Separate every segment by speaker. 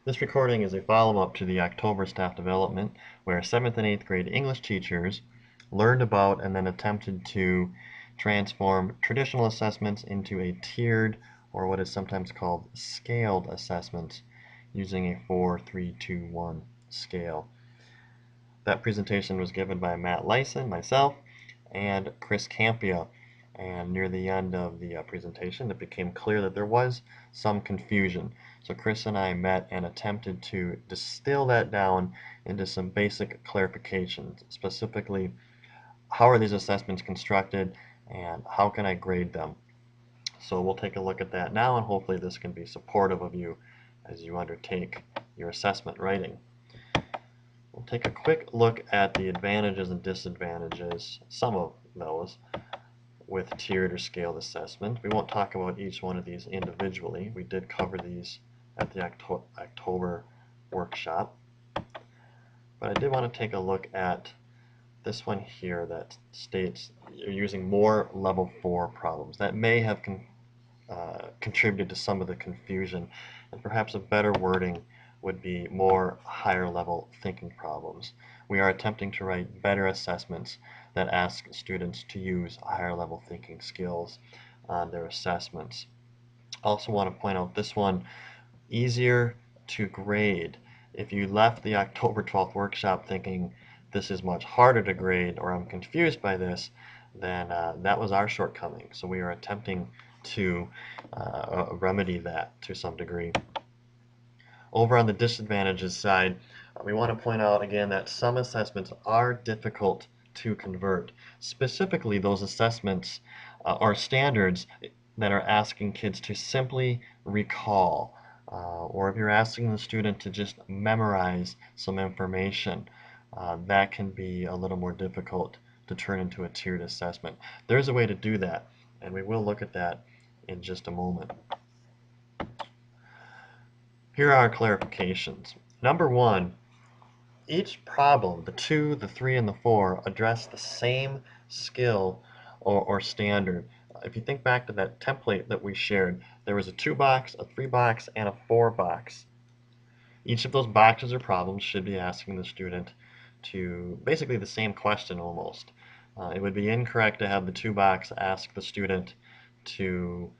Speaker 1: This recording is a follow-up to the October staff development where 7th and 8th grade English teachers learned about and then attempted to transform traditional assessments into a tiered or what is sometimes called scaled assessments using a 4-3-2-1 scale. That presentation was given by Matt Lyson, myself, and Chris Campia. And near the end of the presentation, it became clear that there was some confusion. So Chris and I met and attempted to distill that down into some basic clarifications, specifically how are these assessments constructed and how can I grade them. So we'll take a look at that now, and hopefully this can be supportive of you as you undertake your assessment writing. We'll take a quick look at the advantages and disadvantages, some of those, with tiered or scaled assessment. We won't talk about each one of these individually. We did cover these at the October workshop. But I did want to take a look at this one here that states you're using more level 4 problems. That may have contributed to some of the confusion, and perhaps a better wording would be more higher level thinking problems. We are attempting to write better assessments that ask students to use higher level thinking skills on their assessments. I also want to point out this one, easier to grade. If you left the October 12th workshop thinking this is much harder to grade or I'm confused by this, then that was our shortcoming. So we are attempting to remedy that to some degree. Over on the disadvantages side, we want to point out again that some assessments are difficult to convert. Specifically, those assessments or standards that are asking kids to simply recall, or if you're asking the student to just memorize some information, that can be a little more difficult to turn into a tiered assessment. There's a way to do that, and we will look at that in just a moment. Here are our clarifications. Number one, each problem, the 2, the 3, and the 4, address the same skill or standard. If you think back to that template that we shared, there was a 2 box, a 3 box, and a 4 box. Each of those boxes or problems should be asking the student to basically the same question almost. It would be incorrect to have the 2 box ask the student to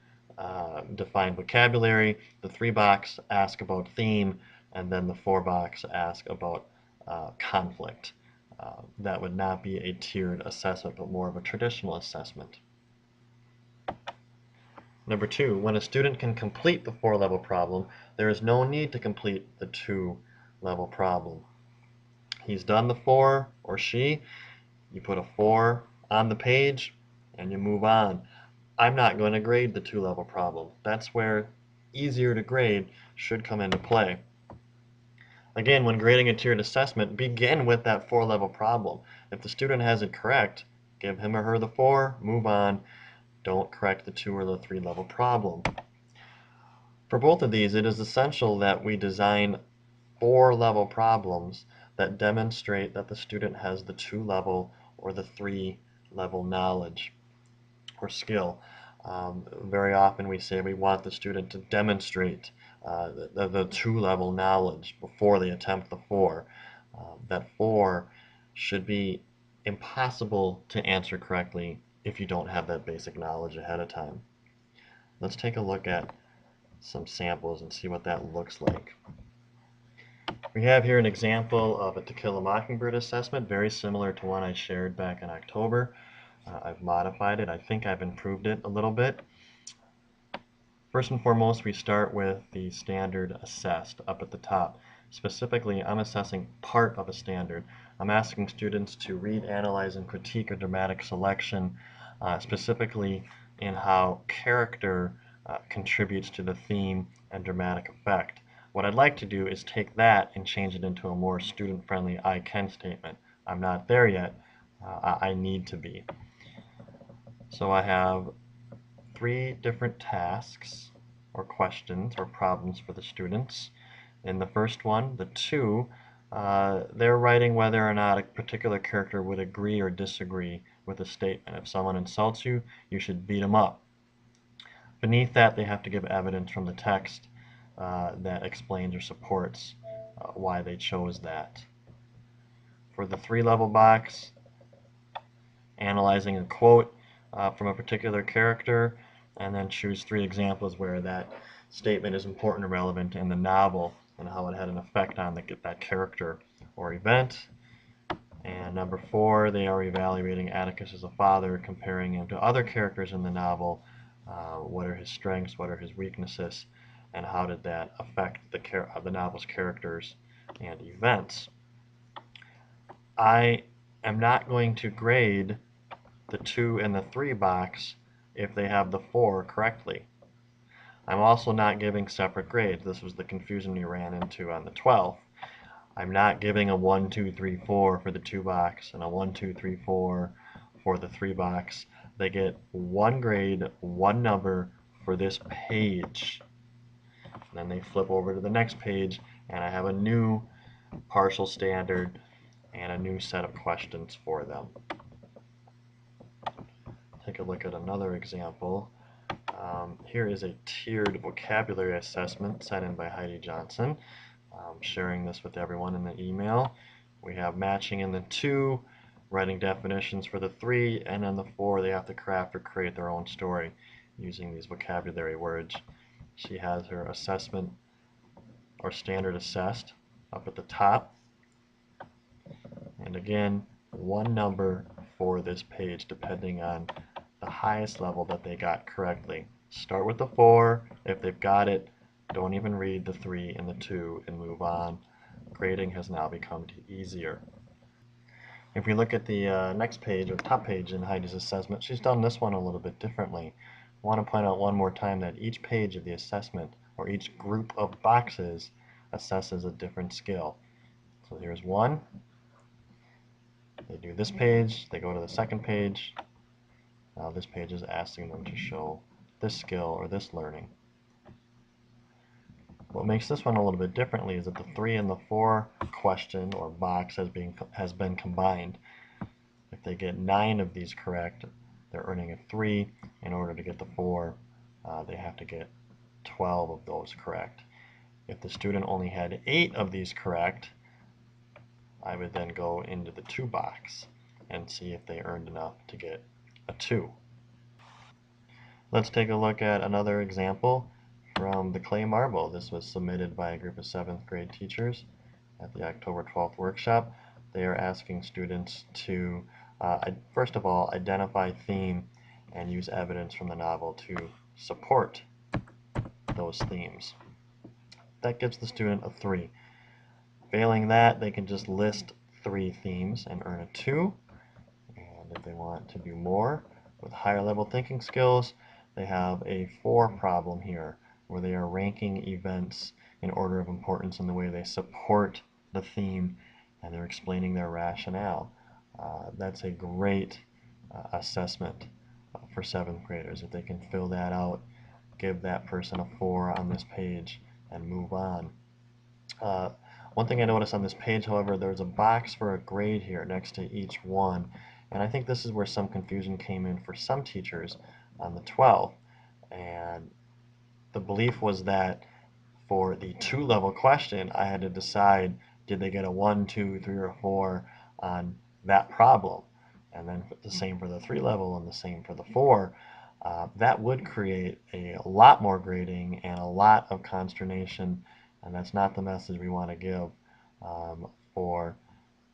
Speaker 1: define vocabulary, the 3 box ask about theme, and then the 4 box ask about conflict. That would not be a tiered assessment, but more of a traditional assessment. Number 2, when a student can complete the 4-level problem, there is no need to complete the 2-level problem. He's done the 4, or she, you put a 4 on the page, and you move on. I'm not going to grade the 2-level problem. That's where easier to grade should come into play. Again, when grading a tiered assessment, begin with that 4-level problem. If the student has it correct, give him or her the 4, move on. Don't correct the 2 or the 3-level problem. For both of these, it is essential that we design 4-level problems that demonstrate that the student has the 2-level or the 3-level knowledge or skill. Very often we say we want the student to demonstrate the 2-level knowledge before they attempt the 4. That 4 should be impossible to answer correctly if you don't have that basic knowledge ahead of time. Let's take a look at some samples and see what that looks like. We have here an example of a To Kill a Mockingbird assessment, very similar to one I shared back in October. I've modified it. I think I've improved it a little bit. First and foremost, we start with the standard assessed up at the top. Specifically, I'm assessing part of a standard. I'm asking students to read, analyze, and critique a dramatic selection, specifically in how character contributes to the theme and dramatic effect. What I'd like to do is take that and change it into a more student-friendly I can statement. I'm not there yet. I need to be. So I have 3 different tasks or questions or problems for the students. In the first one, the 2, they're writing whether or not a particular character would agree or disagree with a statement. If someone insults you, you should beat them up. Beneath that, they have to give evidence from the text that explains or supports why they chose that. For the 3-level box, analyzing a quote from a particular character, and then choose 3 examples where that statement is important or relevant in the novel and how it had an effect on that character or event. And number 4, they are evaluating Atticus as a father, comparing him to other characters in the novel. What are his strengths, what are his weaknesses, and how did that affect the novel's characters and events. I am not going to grade the 2 and the 3 box if they have the 4 correctly. I'm also not giving separate grades. This was the confusion we ran into on the 12th. I'm not giving a 1, 2, 3, 4 for the 2 box and a 1, 2, 3, 4 for the 3 box. They get 1 grade, 1 number for this page. And then they flip over to the next page, and I have a new partial standard and a new set of questions for them. Take a look at another example. Here is a tiered vocabulary assessment sent in by Heidi Johnson. Sharing this with everyone in the email. We have matching in the 2, writing definitions for the 3, and then the 4 they have to craft or create their own story using these vocabulary words. She has her assessment or standard assessed up at the top. And again, 1 number for this page depending on the highest level that they got correctly. Start with the 4. If they've got it, don't even read the 3 and the 2 and move on. Grading has now become easier. If we look at the next page, or top page in Heidi's assessment, she's done this one a little bit differently. I want to point out one more time that each page of the assessment, or each group of boxes, assesses a different skill. So here's 1. They do this page, they go to the second page. Now this page is asking them to show this skill or this learning. What makes this one a little bit differently is that the 3 and the 4 question or box has been combined. If they get 9 of these correct, they're earning a 3. In order to get the 4, they have to get 12 of those correct. If the student only had 8 of these correct, I would then go into the 2 box and see if they earned enough to get a 2. Let's take a look at another example from the clay marble. This was submitted by a group of 7th grade teachers at the October 12th workshop. They are asking students to, first of all, identify theme and use evidence from the novel to support those themes. That gives the student a 3. Failing that, they can just list 3 themes and earn a 2. And if they want to do more with higher level thinking skills, they have a 4 problem here, where they are ranking events in order of importance in the way they support the theme, and they're explaining their rationale. That's a great assessment for 7th graders. If they can fill that out, give that person a 4 on this page, and move on. One thing I noticed on this page, however, there's a box for a grade here next to each one, and I think this is where some confusion came in for some teachers on the 12th. And the belief was that for the 2-level question, I had to decide, did they get a 1, 2, 3, or 4 on that problem? And then the same for the 3-level and the same for the 4. That would create a lot more grading and a lot of consternation, and that's not the message we want to give for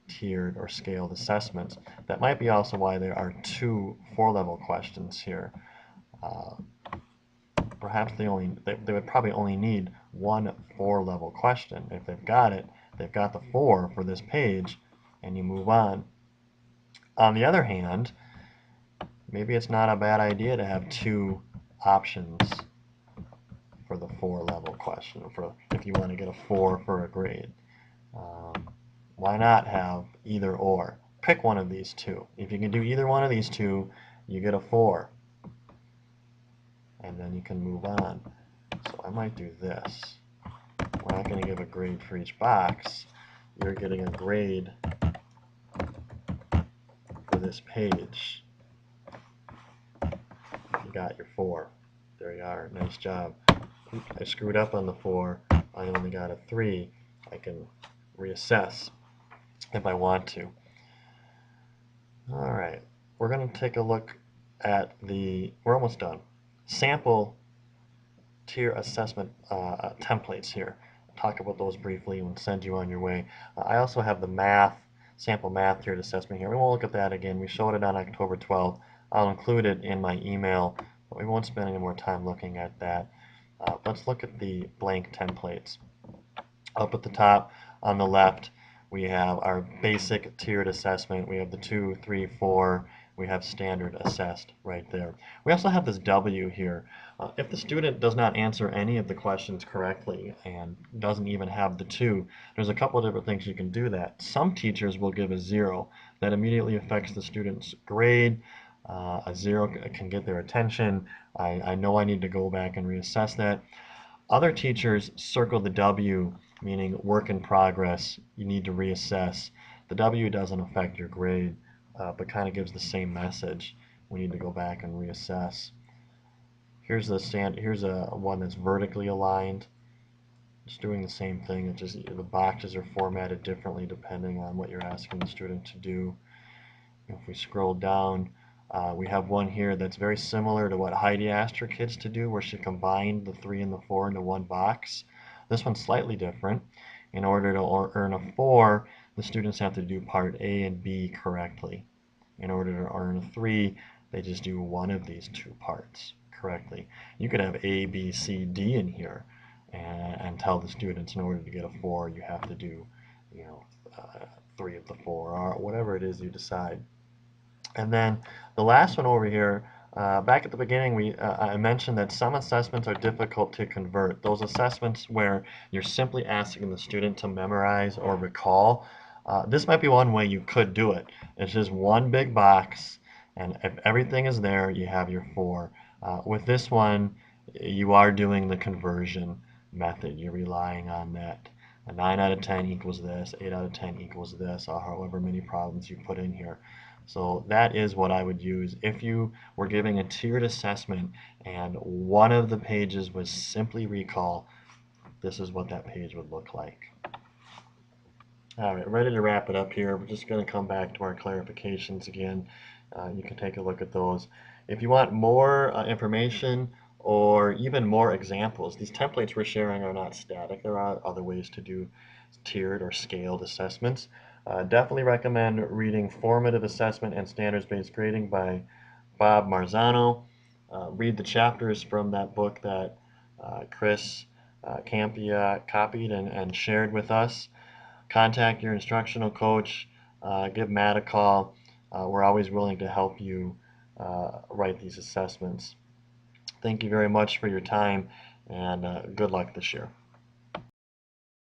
Speaker 1: tiered or scaled assessments. That might be also why there are 2 4-level questions here. Perhaps they would probably only need 1 4-level question. If they've got it, they've got the 4 for this page, and you move on. On the other hand, maybe it's not a bad idea to have 2 options for the 4-level question, if you want to get a 4 for a grade. Why not have either or? Pick one of these 2. If you can do either one of these 2, you get a 4. And then you can move on. So I might do this. We're not going to give a grade for each box. You're getting a grade for this page. You got your 4. There you are. Nice job. I screwed up on the 4, I only got a 3, I can reassess if I want to. All right, we're going to take a look at we're almost done, sample tier assessment templates here. I'll talk about those briefly and send you on your way. I also have the sample math tiered assessment here. We won't look at that again. We showed it on October 12th. I'll include it in my email, but we won't spend any more time looking at that. Let's look at the blank templates. Up at the top on the left, we have our basic tiered assessment. We have the 2, 3, 4. We have standard assessed right there. We also have this W here. If the student does not answer any of the questions correctly and doesn't even have the 2, there's a couple of different things you can do that. Some teachers will give a 0. That immediately affects the student's grade. A 0 can get their attention. I know I need to go back and reassess that. Other teachers circle the W, meaning work in progress. You need to reassess. The W doesn't affect your grade, but kind of gives the same message. We need to go back and reassess. Here's a one that's vertically aligned. It's doing the same thing. It just the boxes are formatted differently depending on what you're asking the student to do. If we scroll down, we have one here that's very similar to what Heidi asked her kids to do, where she combined the 3 and the 4 into one box. This one's slightly different. In order to earn a 4, the students have to do part A and B correctly. In order to earn a 3, they just do one of these 2 parts correctly. You could have A, B, C, D in here and tell the students in order to get a 4, you have to do 3 of the 4, or whatever it is you decide. And then the last one over here, back at the beginning, I mentioned that some assessments are difficult to convert. Those assessments where you're simply asking the student to memorize or recall, this might be one way you could do it. It's just one big box, and if everything is there, you have your 4. With this one, you are doing the conversion method. You're relying on that. A 9 out of 10 equals this, 8 out of 10 equals this, or however many problems you put in here. So that is what I would use if you were giving a tiered assessment and one of the pages was simply recall. This is what that page would look like. All right, ready to wrap it up here. We're just going to come back to our clarifications again. You can take a look at those. If you want more information or even more examples, these templates we're sharing are not static. There are other ways to do tiered or scaled assessments. Definitely recommend reading Formative Assessment and Standards-Based Grading by Bob Marzano. Read the chapters from that book that Chris Campia copied and shared with us. Contact your instructional coach. Give Matt a call. We're always willing to help you write these assessments. Thank you very much for your time, and good luck this year.